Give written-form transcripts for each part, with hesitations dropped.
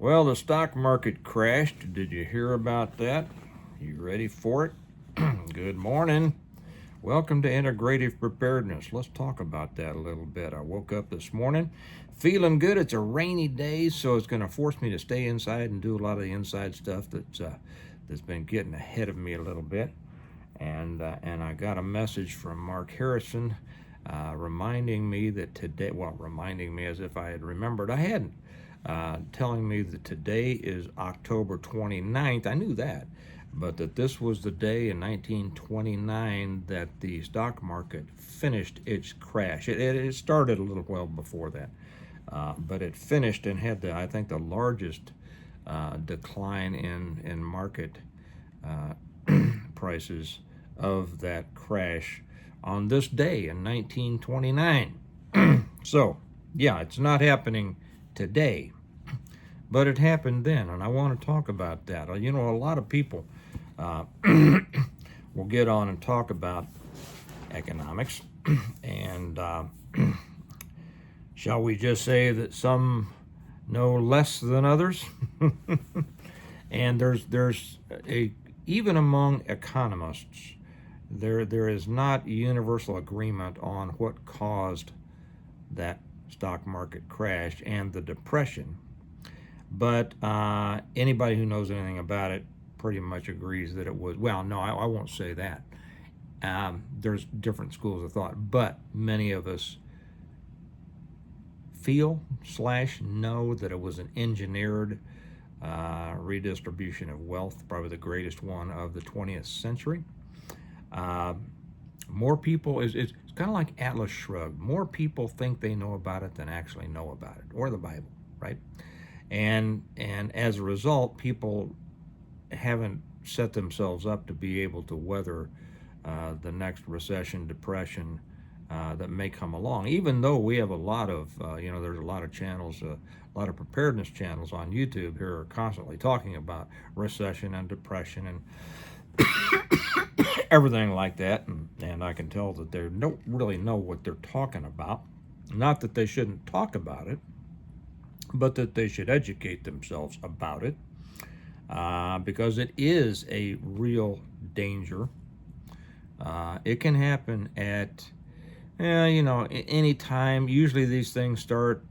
Well, the stock market crashed. Did you hear about that? You ready for it? Good morning. Welcome to Integrative Preparedness. Let's talk about that a little bit. I woke up this morning feeling good. It's a rainy day, so it's going to force me to stay inside and do a lot of the inside stuff that's been getting ahead of me a little bit. And I got a message from Mark Harrison reminding me that today, well, reminding me as if I had remembered. I hadn't. Telling me that today is October 29th. I knew that, but that this was the day in 1929 that the stock market finished its crash. It started a little while before that, but it finished and had I think the largest decline in market prices of that crash on this day in 1929. So, yeah, it's not happening today, but it happened then, and I want to talk about that. You know, a lot of people uh, will get on and talk about economics, and shall we just say that some know less than others? And there's a even among economists, there is not universal agreement on what caused that stock market crash and the depression. But anybody who knows anything about it pretty much agrees that it was, well, no, I won't say that. There's different schools of thought, but many of us feel/know that it was an engineered redistribution of wealth, probably the greatest one of the 20th century. More people, it's kind of like Atlas Shrugged. More people think they know about it than actually know about it, or the Bible, right? And as a result, people haven't set themselves up to be able to weather the next recession, depression that may come along. Even though we have a lot of, there's a lot of channels, a lot of preparedness channels on YouTube here are constantly talking about recession and depression and everything like that, and I can tell that they don't really know what they're talking about. Not that they shouldn't talk about it, but that they should educate themselves about it, because it is a real danger. It can happen at any time. Usually these things start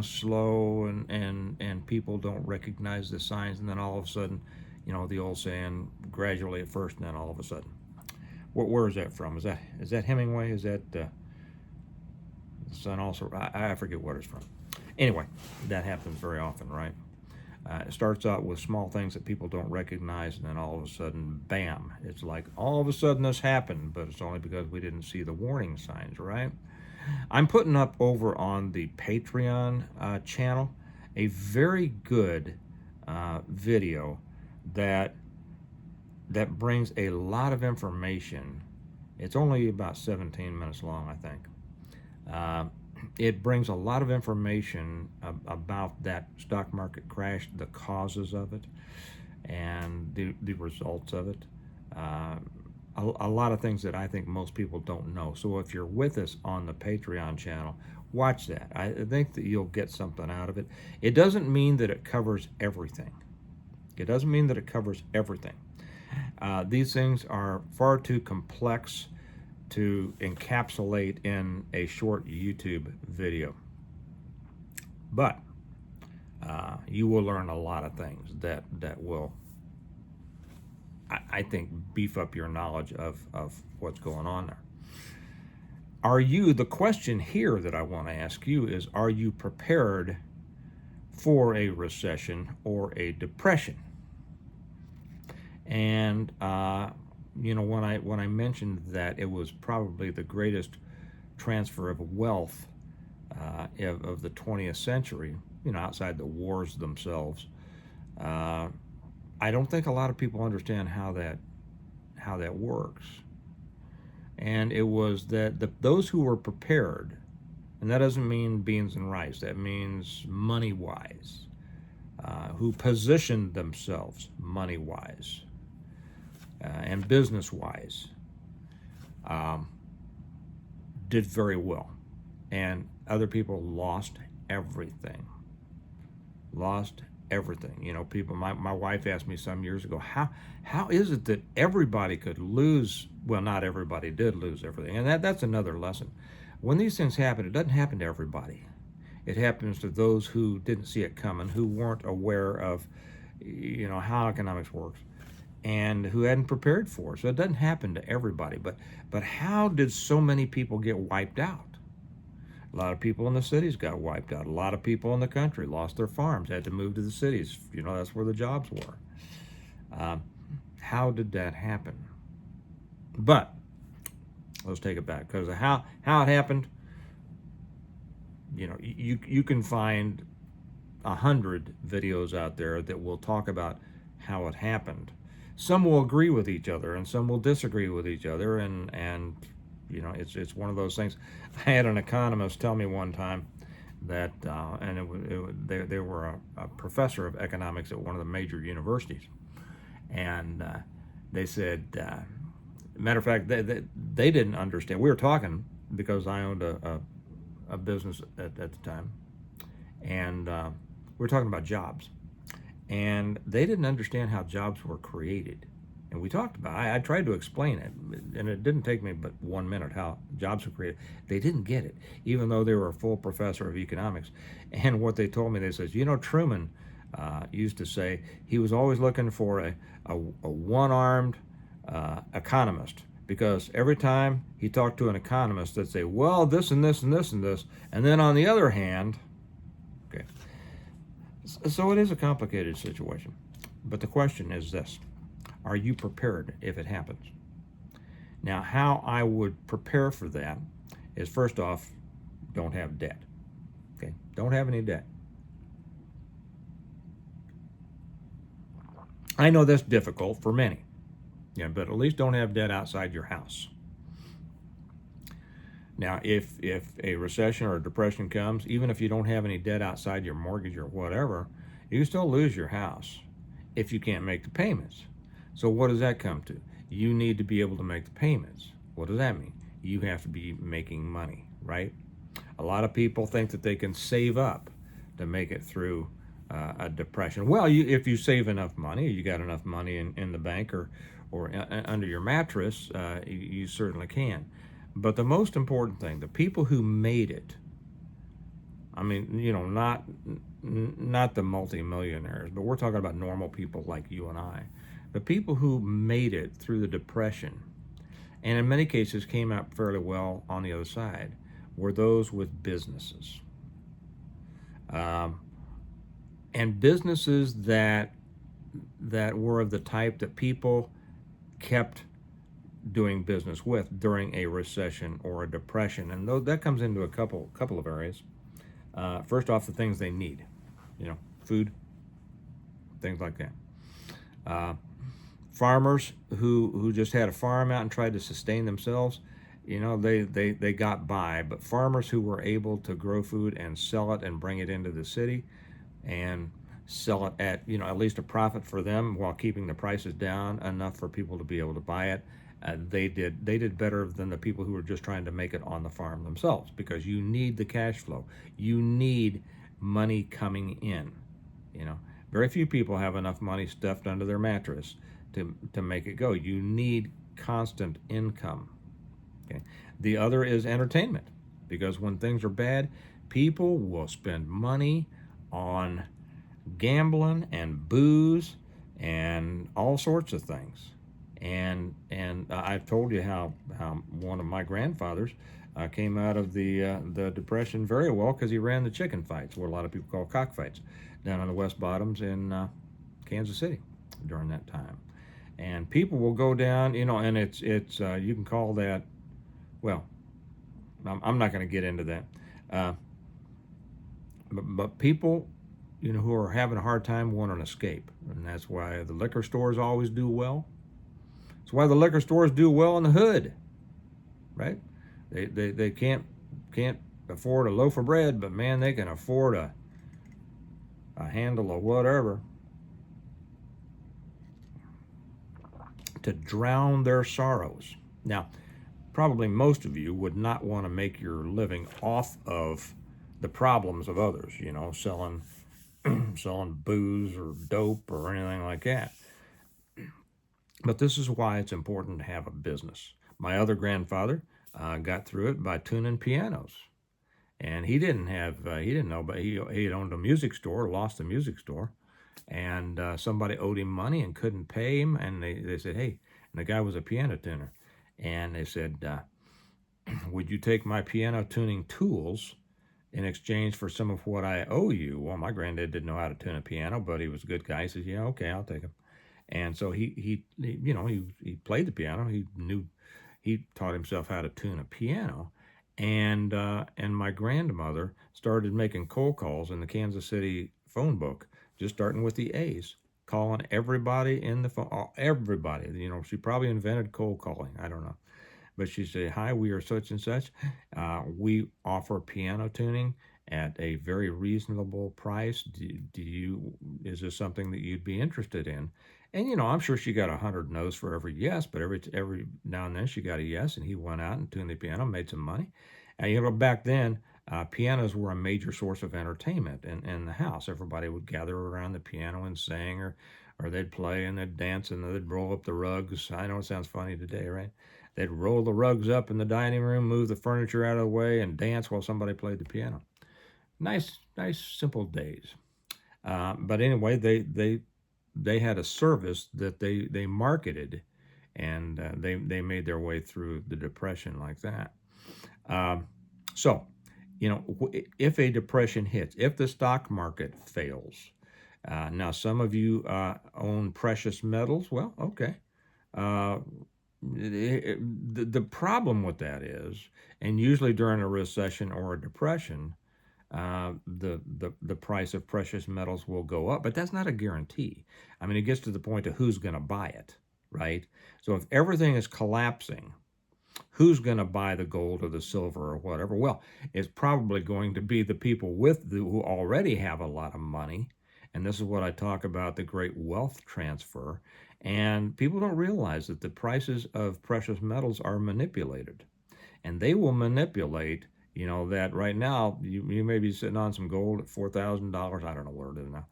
slow, and people don't recognize the signs, and then all of a sudden, the old saying, gradually at first and then all of a sudden. Where is that from? Is that Hemingway? Is that the Sun also? I forget what it's from. Anyway, that happens very often, right? It starts out with small things that people don't recognize, and then all of a sudden, bam! It's like all of a sudden this happened, but it's only because we didn't see the warning signs, right? I'm putting up over on the Patreon channel a very good video that brings a lot of information. It's only about 17 minutes long, I think. It brings a lot of information about that stock market crash, the causes of it, and the results of it. A lot of things that I think most people don't know. So if you're with us on the Patreon channel, watch that. I think that you'll get something out of it. It doesn't mean that it covers everything. It doesn't mean that it covers everything. These things are far too complex to encapsulate in a short YouTube video. But you will learn a lot of things that will, I think, beef up your knowledge of what's going on there. The question here that I want to ask you is, are you prepared for a recession or a depression? And when I mentioned that it was probably the greatest transfer of wealth of the 20th century, outside the wars themselves, I don't think a lot of people understand how that works. And it was that those who were prepared, and that doesn't mean beans and rice, that means money-wise, who positioned themselves money-wise and business-wise, did very well. And other people lost everything. everything. You know, people. My wife asked me some years ago, how is it that everybody could lose? Well, not everybody did lose everything, and that's another lesson. When these things happen, it doesn't happen to everybody. It happens to those who didn't see it coming, who weren't aware of, how economics works, and who hadn't prepared for it. So it doesn't happen to everybody. But how did so many people get wiped out? A lot of people in the cities got wiped out. A lot of people in the country lost their farms, had to move to the cities. That's where the jobs were. How did that happen? But let's take it back, because how it happened. You can find 100 videos out there that will talk about how it happened. Some will agree with each other, and some will disagree with each other, and it's one of those things. I had an economist tell me one time that, they were a professor of economics at one of the major universities, and they said, matter of fact, they didn't understand. We were talking because I owned a business at the time, and we were talking about jobs, and they didn't understand how jobs were created. And we talked about it. I tried to explain it, and it didn't take me but 1 minute how jobs were created. They didn't get it, even though they were a full professor of economics. And what they told me, they said, Truman used to say he was always looking for a one-armed economist, because every time he talked to an economist, they'd say, well, this and this and this and this, and then on the other hand, okay. So it is a complicated situation. But the question is this: are you prepared if it happens? Now, how I would prepare for that is, first off, don't have debt. Okay? Don't have any debt. I know that's difficult for many. But at least don't have debt outside your house. Now, if a recession or a depression comes, even if you don't have any debt outside your mortgage or whatever, you can still lose your house if you can't make the payments. So what does that come to? You need to be able to make the payments. What does that mean? You have to be making money, right? A lot of people think that they can save up to make it through a depression. Well, if you save enough money, you got enough money in the bank or under your mattress, you certainly can. But the most important thing, the people who made it, not the multimillionaires, but we're talking about normal people like you and I. The people who made it through the Depression, and in many cases came out fairly well on the other side, were those with businesses. And businesses that were of the type that people kept doing business with during a recession or a depression. And that comes into a couple of areas. First off, the things they need, food, things like that. Farmers who just had a farm out and tried to sustain themselves, they got by. But farmers who were able to grow food and sell it and bring it into the city and sell it at at least a profit for them while keeping the prices down enough for people to be able to buy it, they did better than the people who were just trying to make it on the farm themselves, because you need the cash flow. You need money coming in. Very few people have enough money stuffed under their mattress to make it go. You need constant income. Okay. The other is entertainment, because when things are bad, people will spend money on gambling and booze and all sorts of things. And I've told you how one of my grandfathers came out of the Depression very well, because he ran the chicken fights, what a lot of people call cockfights, down on the West Bottoms in Kansas City during that time. And people will go down, and it's you can call that, well, I'm not going to get into that. But people, who are having a hard time want an escape, and that's why the liquor stores always do well. That's why the liquor stores do well in the hood, right? They can't afford a loaf of bread, but man, they can afford a handle of whatever to drown their sorrows. Now, probably most of you would not want to make your living off of the problems of others, selling selling booze or dope or anything like that. But this is why it's important to have a business. My other grandfather got through it by tuning pianos. And he didn't know, but he had owned a music store, lost the music store, and somebody owed him money and couldn't pay him. And they said, hey, and the guy was a piano tuner. And they said, would you take my piano tuning tools in exchange for some of what I owe you? Well, my granddad didn't know how to tune a piano, but he was a good guy. He said, yeah, okay, I'll take them. And so he played the piano. He taught himself how to tune a piano, and my grandmother started making cold calls in the Kansas City phone book, just starting with the A's, calling everybody in the phone, everybody. She probably invented cold calling. I don't know. But she said, hi, we are such and such. We offer piano tuning at a very reasonable price. Is this something that you'd be interested in? And I'm sure she got 100 no's for every yes, but every now and then she got a yes, and he went out and tuned the piano, made some money. And back then, pianos were a major source of entertainment in the house. Everybody would gather around the piano and sing, or they'd play and they'd dance and they'd roll up the rugs. I know it sounds funny today, right? They'd roll the rugs up in the dining room, move the furniture out of the way, and dance while somebody played the piano. Nice, simple days. But anyway, they had a service that they marketed, and they made their way through the depression like that. So, if a depression hits, if the stock market fails, now some of you own precious metals. Well, okay. The problem with that is, and usually during a recession or a depression, the price of precious metals will go up, but that's not a guarantee. I mean, it gets to the point of who's going to buy it, right? So if everything is collapsing, who's going to buy the gold or the silver or whatever? Well, it's probably going to be the people who already have a lot of money. And this is what I talk about, the great wealth transfer. And people don't realize that the prices of precious metals are manipulated. And they will manipulate, that right now you may be sitting on some gold at $4,000. I don't know what it is now,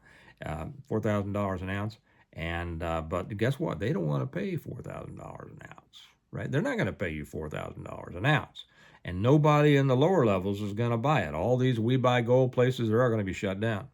$4,000 an ounce. And but guess what? They don't want to pay $4,000 an ounce, right? They're not going to pay you $4,000 an ounce, and nobody in the lower levels is going to buy it. All these we buy gold places, they're all going to be shut down.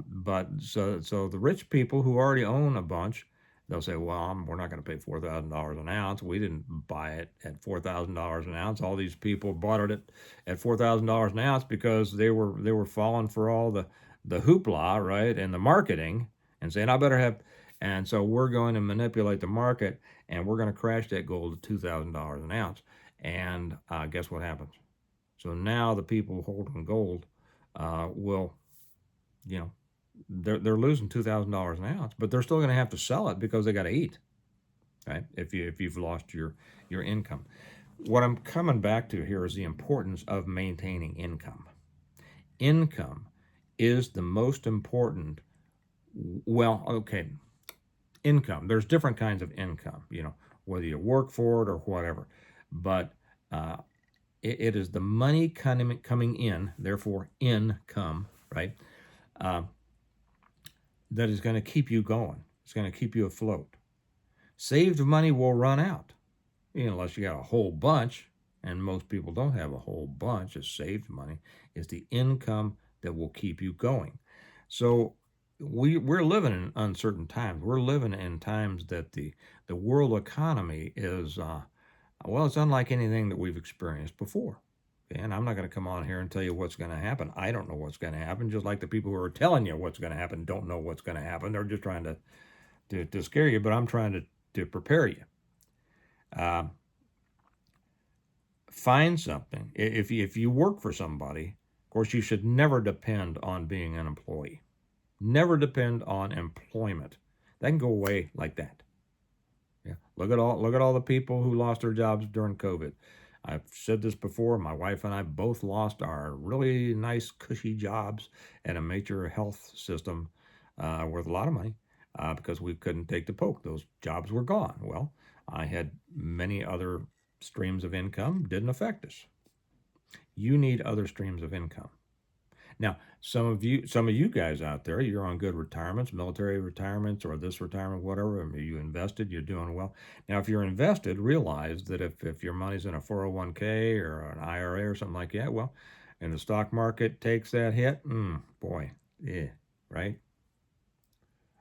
But so the rich people who already own a bunch, they'll say, well, we're not going to pay $4,000 an ounce. We didn't buy it at $4,000 an ounce. All these people bought it at $4,000 an ounce because they were falling for all the hoopla, right, and the marketing, and saying, I better have. And so we're going to manipulate the market, and we're going to crash that gold to $2,000 an ounce. And guess what happens? So now the people holding gold will, they're losing $2,000 an ounce, but they're still going to have to sell it because they got to eat, right? If you've lost your income. What I'm coming back to here is the importance of maintaining income. Income is the most important. Well, okay, income. There's different kinds of income, whether you work for it or whatever, but it is the money coming in, therefore income, right? That is going to keep you going. It's going to keep you afloat. Saved money will run out, unless you got a whole bunch, and most people don't have a whole bunch of saved money. It's the income that will keep you going. So we're living in uncertain times. We're living in times that the world economy is, it's unlike anything that we've experienced before. And I'm not going to come on here and tell you what's going to happen. I don't know what's going to happen, just like the people who are telling you what's going to happen don't know what's going to happen. They're just trying to scare you, but I'm trying to prepare you. Find something. If you work for somebody, of course, you should never depend on being an employee. Never depend on employment. That can go away like that. Yeah. Look at all the people who lost their jobs during COVID. I've said this before, my wife and I both lost our really nice, cushy jobs at a major health system worth a lot of money because we couldn't take the poke. Those jobs were gone. Well, I had many other streams of income, didn't affect us. You need other streams of income. Now, some of you guys out there, you're on good retirements, military retirements, or this retirement, whatever. I mean, you invested, you're doing well. Now, if you're invested, realize that if your money's in a 401k or an IRA or something like that, well, and the stock market takes that hit, boy, yeah, right?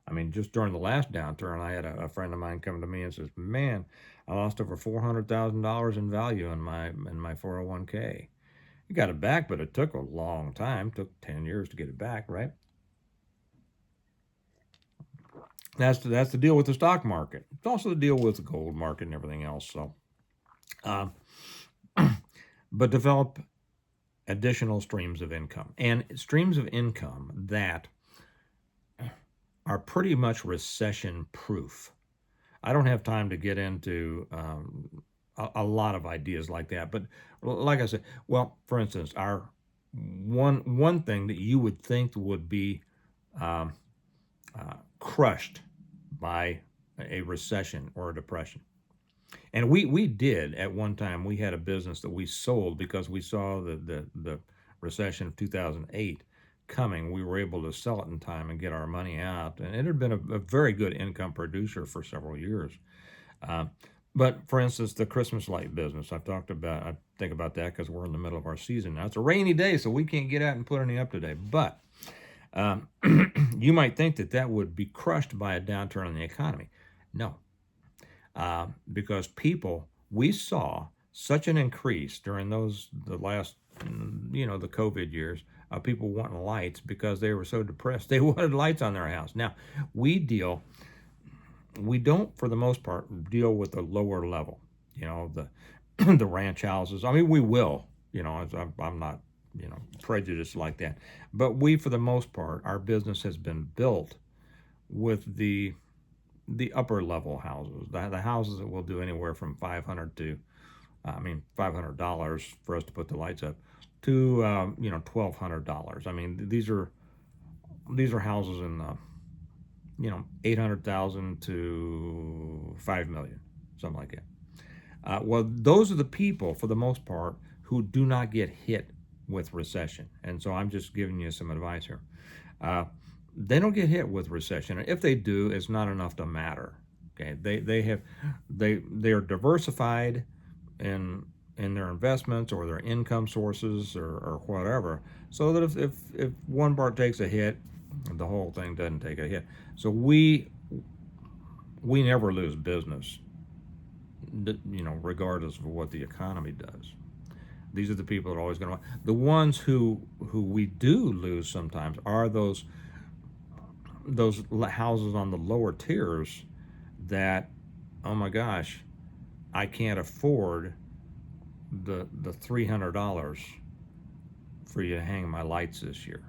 I mean, just during the last downturn, I had a friend of mine come to me and says, "Man, I lost over $400,000 in value in my 401k." He got it back, but it took a long time. It took 10 years to get it back, right? That's the deal with the stock market. It's also the deal with the gold market and everything else. So, uh, but develop additional streams of income and streams of income that are pretty much recession proof. I don't have time to get into a lot of ideas like that, but like I said, well, for instance, our one thing that you would think would be um, crushed by a recession or a depression. And we did at one time. We had a business that we sold because we saw the recession of 2008 coming. We were able to sell it in time and get our money out, and it had been a very good income producer for several years. Uh, but for instance, the Christmas light business, I think about that because we're in the middle of our season now. It's a rainy day, so we can't get out and put any up today. But um, you might think that that would be crushed by a downturn in the economy. No, because we saw such an increase during the last, the COVID years, people wanting lights because they were so depressed. They wanted lights on their house. Now, we deal we don't, for the most part, deal with the lower level. The the ranch houses. I mean, we will. I'm not prejudiced like that, but we, for the most part, our business has been built with the upper level houses, the houses that will do anywhere from 500 to, $500 for us to put the lights up to $1,200. I mean, these are houses in the 800,000 to 5 million, something like that. Well, those are the people, for the most part, who do not get hit with recession. And so I'm just giving you some advice here. Uh, they don't get hit with recession. If they do, it's not enough to matter. Okay, they are diversified in their investments or their income sources or whatever, so that if one part takes a hit, the whole thing doesn't take a hit. So we never lose business, regardless of what the economy does. These are the people that are always going to. The ones who we do lose sometimes are those houses on the lower tiers that, oh my gosh, I can't afford the $300 for you to hang my lights this year.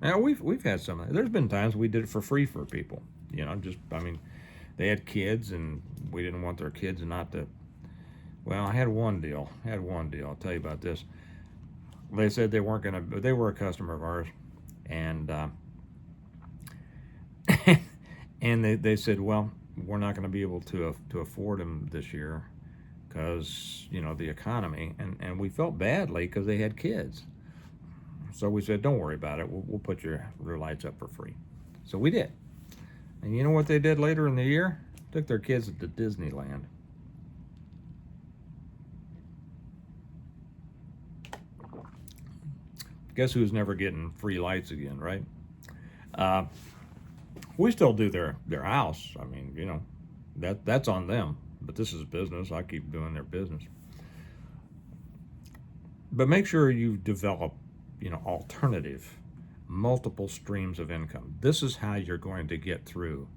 Now we've had some. There's been times we did it for free for people. They had kids and we didn't want their kids not to. Well, I had one deal. I'll tell you about this. They said they weren't gonna. They were a customer of ours, and and they said, well, we're not going to be able to afford them this year because the economy, and we felt badly because they had kids. So we said, don't worry about it. We'll put your lights up for free. So we did. And you know what they did later in the year? Took their kids to Disneyland. Guess who's never getting free lights again, right? Uh, we still do their house. I mean, that's on them. But this is business. I keep doing their business. But make sure you develop, alternative, multiple streams of income. This is how you're going to get through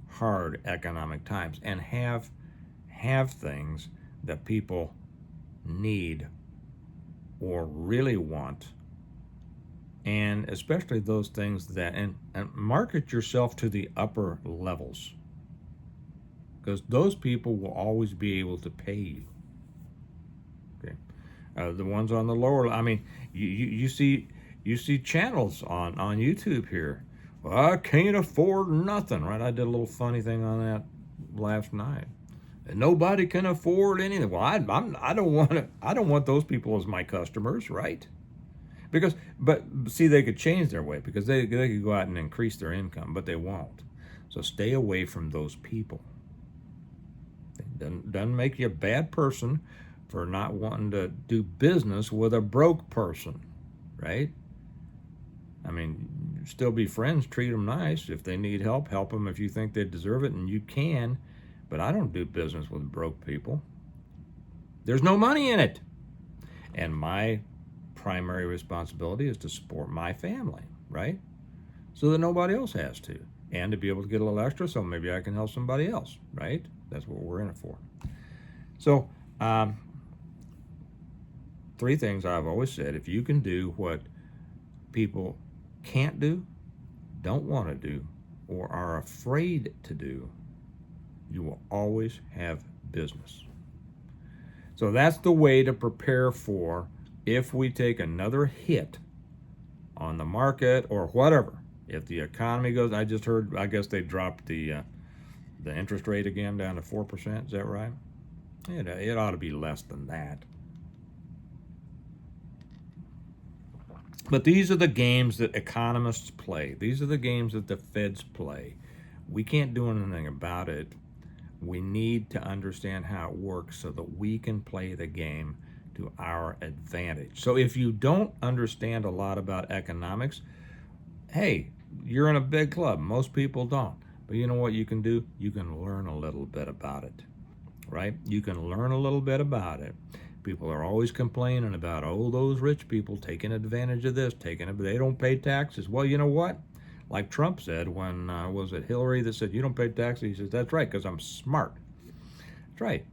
hard economic times and have things that people need or really want, and especially those things that and market yourself to the upper levels, because those people will always be able to pay you. Okay, the ones on the lower, I mean, you see channels on YouTube here. Well, I can't afford nothing, right? I did a little funny thing on that last night. And nobody can afford anything. Well, I don't want those people as my customers, right? But see, they could change their way because they could go out and increase their income, but they won't. So stay away from those people. It doesn't make you a bad person for not wanting to do business with a broke person, right? I mean, still be friends, treat them nice. If they need help, help them if you think they deserve it, and you can. But I don't do business with broke people. There's no money in it. And my primary responsibility is to support my family, right? So that nobody else has to. And to be able to get a little extra so maybe I can help somebody else, right? That's what we're in it for. So, 3 things I've always said. If you can do what people can't do, don't want to do, or are afraid to do, you will always have business. So that's the way to prepare for if we take another hit on the market or whatever. If the economy goes, I just heard, I guess they dropped the interest rate again down to 4%. Is that right? It ought to be less than that. But these are the games that economists play. These are the games that the feds play. We can't do anything about it. We need to understand how it works so that we can play the game to our advantage. So if you don't understand a lot about economics, hey, you're in a big club. Most people don't. But you know what you can do? You can learn a little bit about it, right? You can learn a little bit about it. People are always complaining about, oh, those rich people taking advantage of this, they don't pay taxes. Well, you know what? Like Trump said when, was it Hillary that said, you don't pay taxes? He says, that's right, because I'm smart. That's right.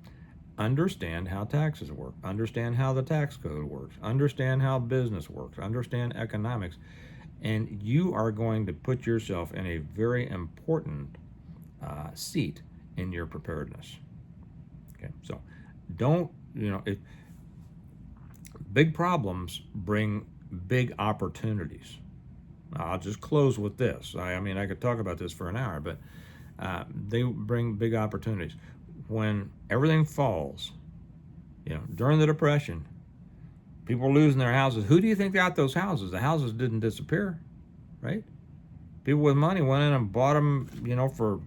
Understand how taxes work. Understand how the tax code works. Understand how business works. Understand economics. And you are going to put yourself in a very important seat in your preparedness. Okay, so don't, big problems bring big opportunities. I'll just close with this. I mean, I could talk about this for an hour, but they bring big opportunities. When everything falls, during the Depression, people were losing their houses. Who do you think got those houses? The houses didn't disappear, right? People with money went in and bought them, for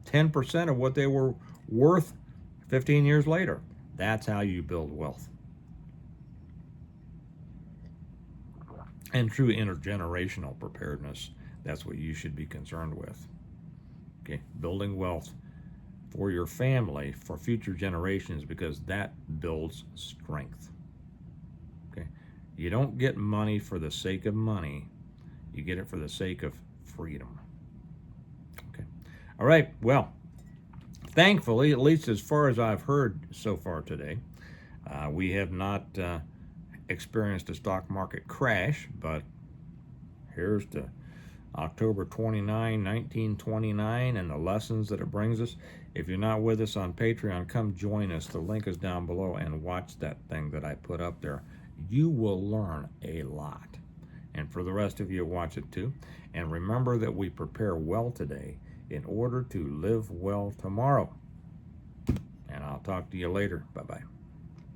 10% of what they were worth 15 years later. That's how you build wealth. And true intergenerational preparedness, that's what you should be concerned with. Okay, building wealth for your family, for future generations, because that builds strength. Okay, you don't get money for the sake of money, you get it for the sake of freedom. Okay, all right, well, thankfully, at least as far as I've heard so far today, we have not experienced a stock market crash, but here's to October 29, 1929, and the lessons that it brings us. If you're not with us on Patreon, come join us. The link is down below, and watch that thing that I put up there. You will learn a lot. And for the rest of you, watch it too. And remember that we prepare well today in order to live well tomorrow. And I'll talk to you later. Bye-bye.